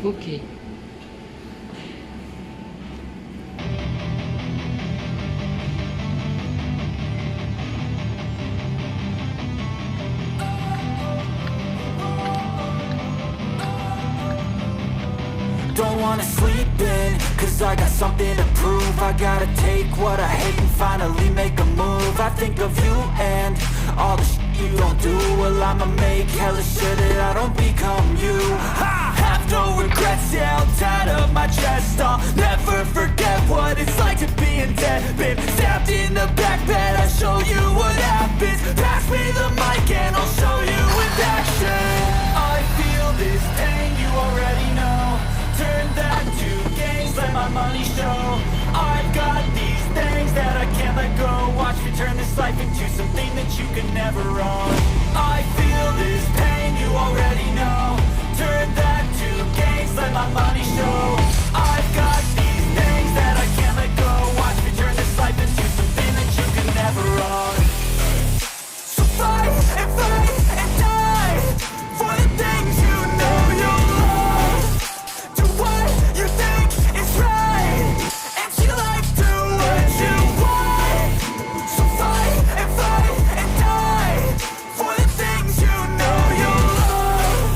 Oke. Don't wanna sleep in, cause I got something to prove. I gotta take what I hate and finally make a move. I think of you and all the shit you don't do. Well, I'ma make hella sure that I don't become you. I have no regrets, yeah, I'll tie up my chest. I'll never forget what it's like to be in debt. Been stabbed in the back bed, I'll show you what happens. Pass me the mic and I'll show you with action. I feel this pain, you already know. Turn that to gains, let my money show. I've got these things that I can't let go. Watch me turn this life into something that you could never own. I feel this pain, you already know. Turn that to gains, let my money show. I've got these things that I can't let go. Watch me turn this life into something that you could never own. So fight and die for the things you know you'll love. Do what you think is right, and your life do what you want. So fight and die for the things you know you'll love.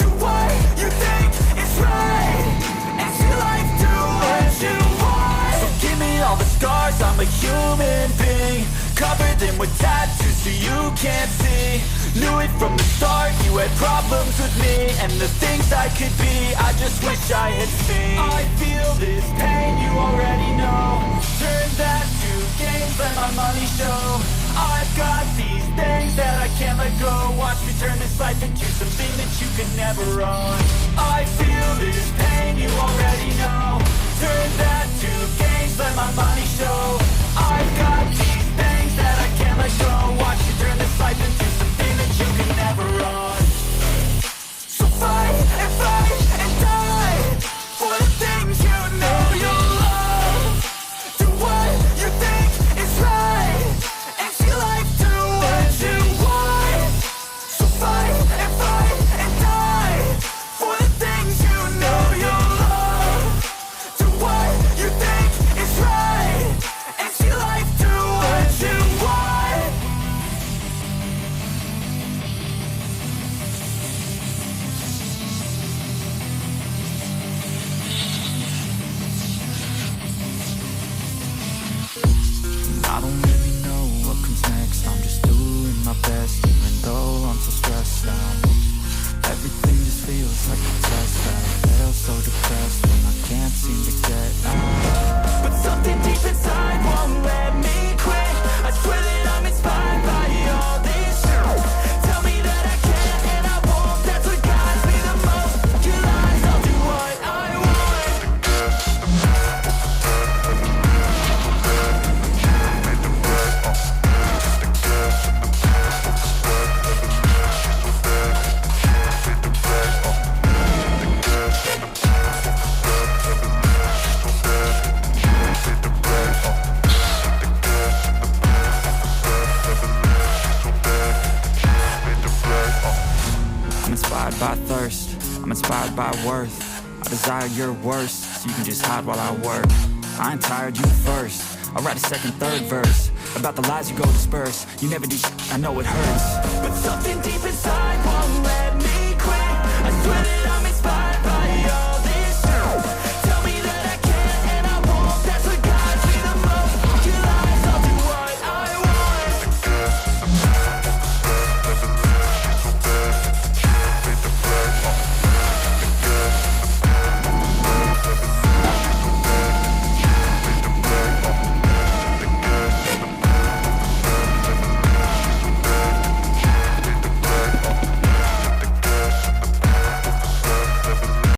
Do what you think is right, and your life do what you want. So give me all the scars, I'm a human being. Cover them with tattoos so you can't see. Knew it from the start, you had problems with me and the things I could be, I just wish I had seen. I feel this pain, you already know. Turn that to gains, let my money show. I've got these things that I can't let go. Watch me turn this life into something that you could never own. I feel this pain, you already know. Turn that to gains, let my money show. I've got these things that I can't let go. Watch me turn this life into something that you can never own. So fight and die for the things you know you'll love. Do what you think is right, and your life do what you want. So fight and die for the things you know you'll love. Do what you think is right, and your life do what you want. I don't really know what comes next. I'm just doing my best, even though I'm so stressed out. Everything just feels like a test that I fail so depressed when I can't seem to get out. But something deep inside won't let me quit. I swear that I'm inspired by all this shit. Tell me that I can and I won't. That's what guides me the most. Your lies, I'll do what I want. I'm inspired by thirst, I'm inspired by worth. I desire your worst, so you can just hide while I work. I ain't tired, you first. I'll write a second, third verse about the lies you go disperse. You never do shit, I know it hurts. But something deep inside won't let me quit. I swear that